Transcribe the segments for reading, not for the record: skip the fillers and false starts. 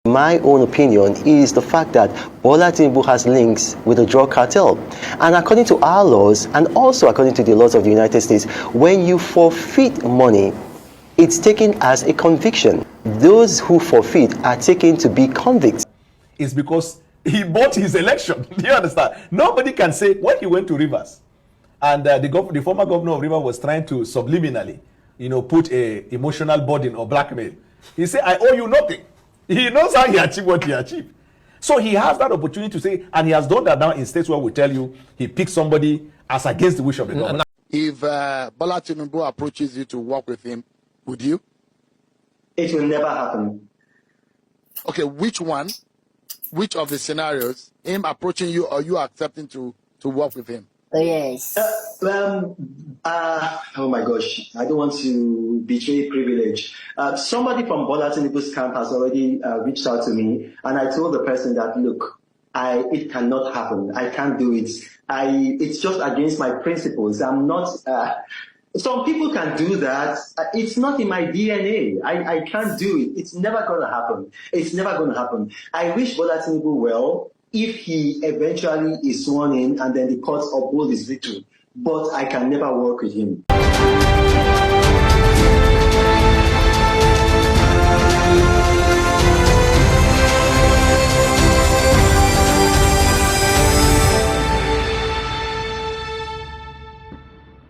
My own opinion is the fact that Bola Tinubu has links with the drug cartel. And according to our laws, and also according to the laws of the United States, when you forfeit money, it's taken as a conviction. Those who forfeit are taken to be convicts. It's because he bought his election. Do you understand? Nobody can say when he went to Rivers, and the former governor of Rivers was trying to subliminally, put a emotional burden or blackmail. He said, "I owe you nothing." He knows how he achieved what he achieved. So he has that opportunity to say, and he has done that now in states where we tell you he picked somebody as against the wish of the government. If Bola Tinubu approaches you to work with him, would you? It will never happen. Okay, which one? Which of the scenarios? Him approaching you or you accepting to work with him? Oh, yes. Oh my gosh, I don't want to betray privilege. Somebody from Bola Tinubu's camp has already reached out to me, and I told the person that, look, it cannot happen. I can't do it. It's just against my principles. I'm not. Some people can do that. It's not in my DNA. I can't do it. It's never going to happen. It's never going to happen. I wish Bola Tinubu well if he eventually is sworn in and then the courts uphold his victory. But I can never work with him.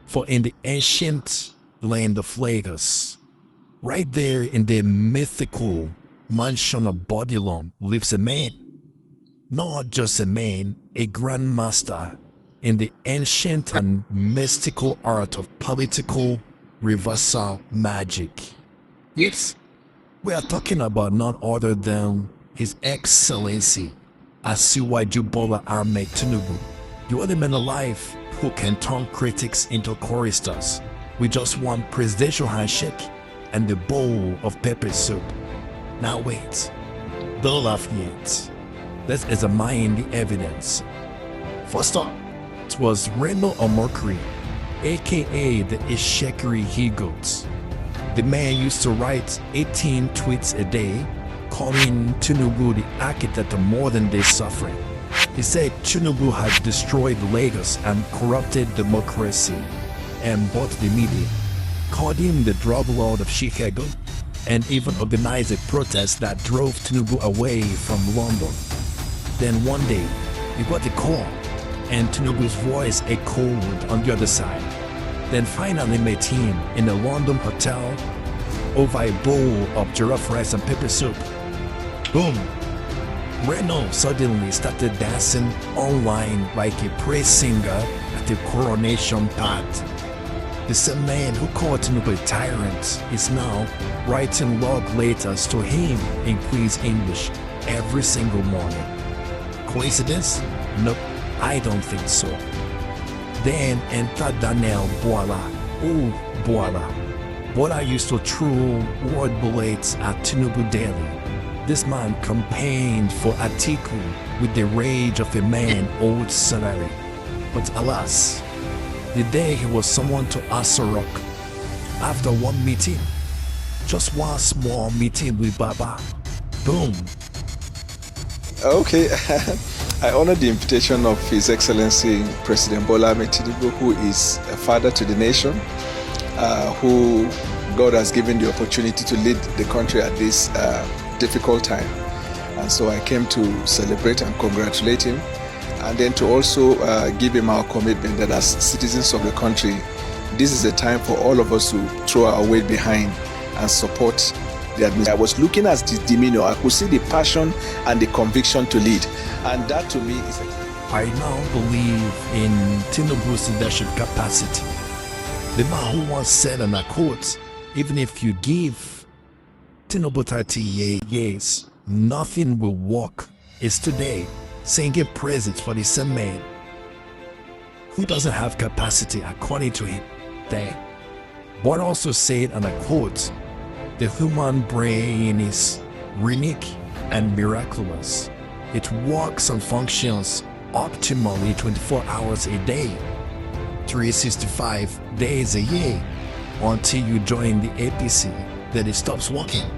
For in the ancient land of Lagos, right there in the mythical mansion of Bourdillon lives a man. Not just a man, a grandmaster in the ancient and mystical art of political reversal magic. Yes, we are talking about none other than His Excellency Asiwaju Bola Ahmed Tinubu, the only man alive who can turn critics into choristers with just one presidential handshake and a bowl of pepper soup. Now wait, don't laugh yet. Let's examine the evidence. First up, it was Reno Omokri, aka the Ishekiri He-Goat. The man used to write 18 tweets a day, calling Tinubu the architect of modern day suffering. He said Tinubu had destroyed Lagos and corrupted democracy, and bought the media, called him the drug lord of Chicago, and even organized a protest that drove Tinubu away from London. Then one day, he got a call, and Tinubu's voice echoed on the other side. Then finally met him in a London hotel over a bowl of giraffe rice and pepper soup. Boom! Reno suddenly started dancing online like a praise singer at a coronation party. The same man who called Tinubu a tyrant is now writing love letters to him in Queen's English every single morning. Coincidence? Nope, I don't think so. Then entered Bwala. Oh, Bwala. Bwala used to throw word bullets at Tinubu daily. This man campaigned for Atiku with the rage of a man owed salary. But alas, the day he was summoned to Asorok, after one meeting, just one small meeting with Baba, boom. Okay, I honor the invitation of His Excellency President Bola Ahmed Tinubu, who is a father to the nation, who God has given the opportunity to lead the country at this difficult time. And so I came to celebrate and congratulate him, and then to also give him our commitment that as citizens of the country, this is a time for all of us to throw our weight behind and support the administration. I was looking at the demeanor, I could see the passion and the conviction to lead, and that to me is I now believe in Tinubu's leadership capacity. The man who once said, and I quote, even if you give Tinubu 30 years, nothing will work, is today singing praises for the same man who doesn't have capacity according to him there. But also said, and I quote, the human brain is unique and miraculous. It works and functions optimally 24 hours a day, 365 days a year, until you join the APC, then it stops working.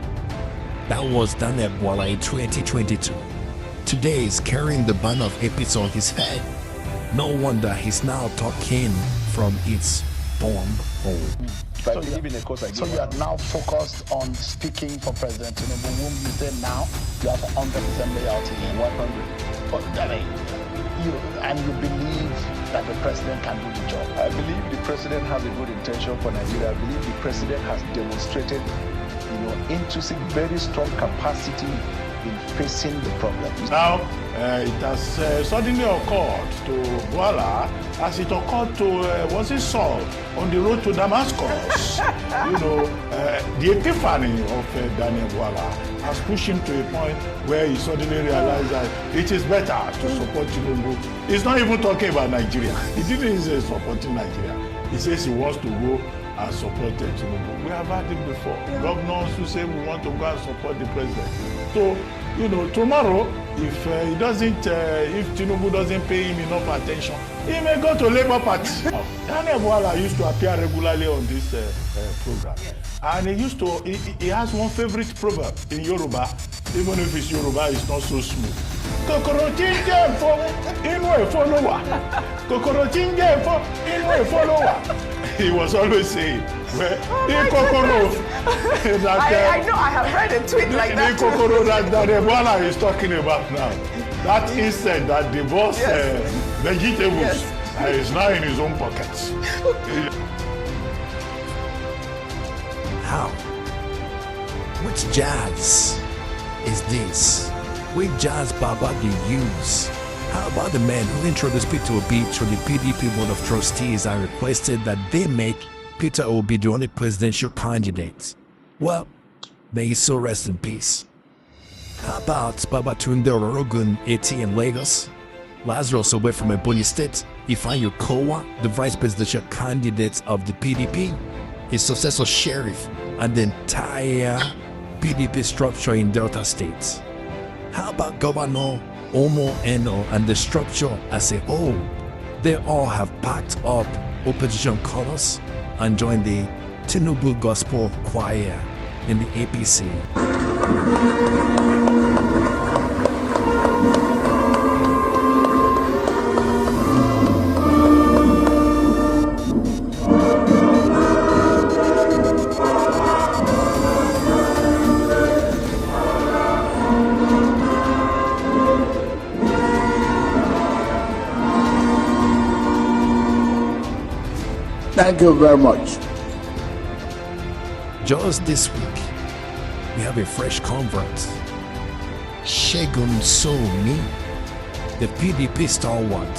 That was Daniel Bwala in 2022. Today he's carrying the ban of APC on his head. No wonder he's now talking from its bomb hole. So you are now focused on speaking for President Tinubu, whom you say now you have 100% loyalty in 100. But I mean, you believe that the president can do the job. I believe the president has a good intention for Nigeria. I believe the president has demonstrated, intrinsic, very strong capacity in facing the problem. Now, it has suddenly occurred to Bwala as it occurred to Saul on the road to Damascus. The epiphany of Daniel Bwala has pushed him to a point where he suddenly realized that it is better to support Tinubu. He's not even talking about Nigeria. He didn't say supporting Nigeria. He says he wants to go and support Tinubu. We have had it before. Governors who say we want to go and support the president. So, tomorrow, if Tinubu doesn't pay him enough attention, he may go to Labour Party. Daniel Bwala used to appear regularly on this program. And he has one favorite proverb in Yoruba, even if it's Yoruba, it's not so smooth. Kokoro tinje fo inu efolowa. Kokoro tinje fo inu efolowa. He was always saying, I know, I have read a tweet like that. The kokoro that Bwala is talking about now, that insect that divorced vegetables is now in his own pockets. How? Which jazz is this? Which jazz Baba do you use? How about the man who introduced Peter Obi to the PDP Board of Trustees and requested that they make Peter Obi the only presidential candidate? Well, may he so rest in peace. How about Babatunde Orogun, 80 in Lagos? Lazarus away from Ebonyi State, Ifeanyi Okowa, the vice presidential candidate of the PDP, his successor sheriff, and the entire PDP structure in Delta State. How about Governor Omo Eno and the structure as a whole? They all have packed up opposition colors and joined the Tinubu Gospel Choir in the APC. Thank you very much. Just this week, we have a fresh convert, Segun Sowunmi, the PDP stalwart,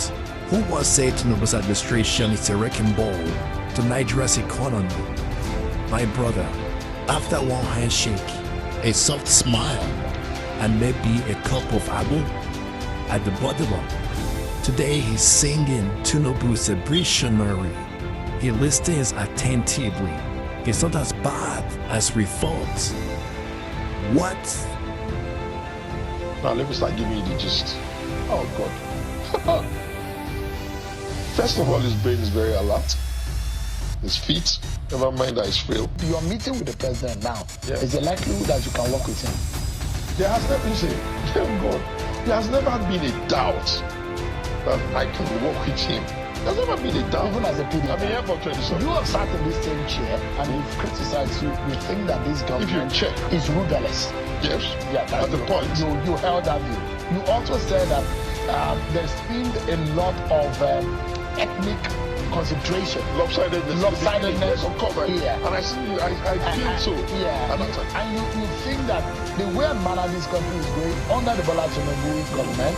who once said Tinubu's administration is a wrecking ball to Nigeria's economy. My brother, after one handshake, a soft smile, and maybe a cup of agbo at the Bourdillon, today he's singing Tinubu's abrasionary. He listens attentively. It's not as bad as we thought. What? Now let me start giving you the gist. Oh God. First of all, his brain is very alert. His feet, never mind that he's frail. You are meeting with the president now. Yeah. Is there likelihood that you can work with him? There has never there has never been a doubt that I can work with him. There's never been a doubt. Even as a PDP. I'm here for 27. You have sat in this same chair and you've criticized you think that this government check. is rudderless. Yes. Yeah, that's the point. You held that view. You also said that there's been a lot of ethnic concentration. Lopsidedness. Of course. Yeah. And I feel so. Yeah. And you think that the way and manner this country is going under the Bwala Tinubu government,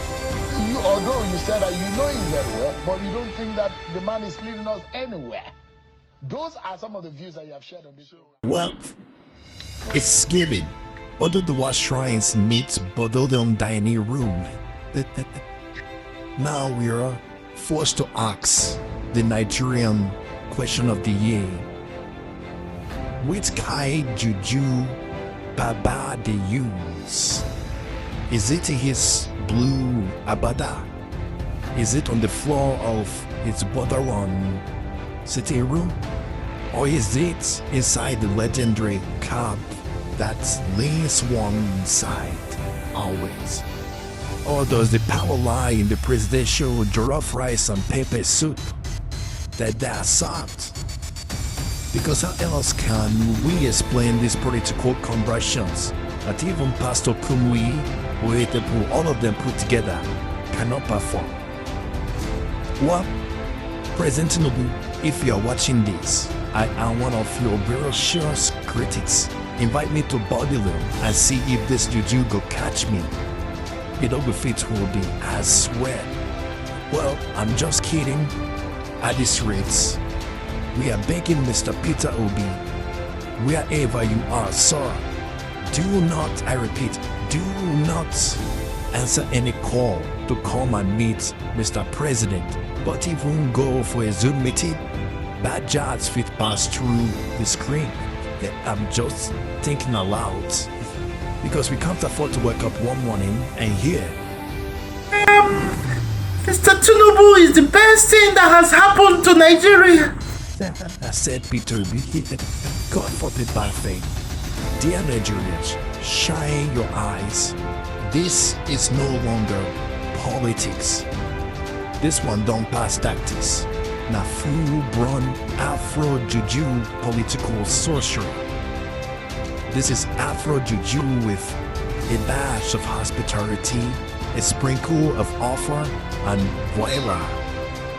although you said that you know him very well, but you don't think that the man is leading us anywhere. Those are some of the views that you have shared on this show. Well, it's giving. Although the War Shrines meet Bourdillon dining room, now we are forced to ask the Nigerian question of the year. Which Kai Juju Baba they use? Is it his blue abada? Is it on the floor of his Bourdillon sitting room? Or is it inside the legendary cab that leans one side always? Or does the power lie in the presidential jollof rice and pepper soup that they are served? Because how else can we explain these political conversions that even Pastor Kumui, Oyetepu, all of them put together, cannot perform? Well, President Tinubu, if you are watching this, I am one of your voracious critics. Invite me to Bourdillon and see if this Juju go catch me. It will be faithful, I swear. Well, I'm just kidding. At this rate, we are begging Mr. Peter Obi, wherever you are, sir, do not, I repeat, do not answer any call to come and meet Mr. President, but even go for a Zoom meeting. Bad jets fit pass through the screen. I'm just thinking aloud, because we can't afford to wake up one morning and hear, Mr. Tinubu is the best thing that has happened to Nigeria. I said Peter Obi, God forbid bad thing. Dear Nigerians, shine your eyes. This is no longer politics. This one don't pass tactics. Now full-blown Afro Juju political sorcery. This is Afro Juju with a dash of hospitality, a sprinkle of offer, and Bwala.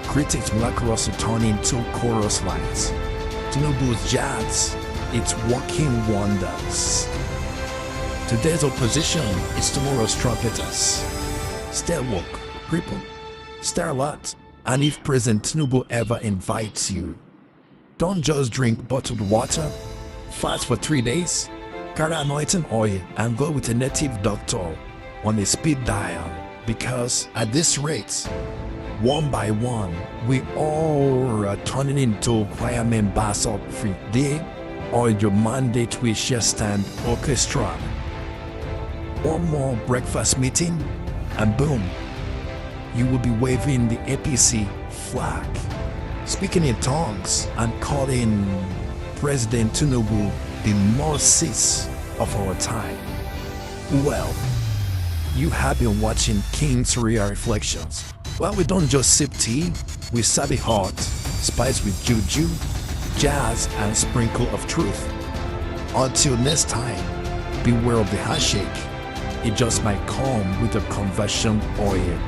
Critics miraculously turn into chorus lines. Tinubu's jazz, it's working wonders. Today's opposition is tomorrow's trumpeters. Stay woke, people. Stay alert. And if President Tinubu ever invites you, don't just drink bottled water, fast for 3 days, carry anointing oil, and go with a native doctor on a speed dial. Because at this rate, one by one, we all are turning into choir members of free day or your mandate with share stand orchestra. One more breakfast meeting, and boom, you will be waving the APC flag, speaking in tongues, and calling President Tinubu the Moses of our time. Well, you have been watching King's Real Reflections. Well, we don't just sip tea, we serve it hot, spiced with juju, jazz, and sprinkle of truth. Until next time, beware of the handshake. It just might come with a conversion oil.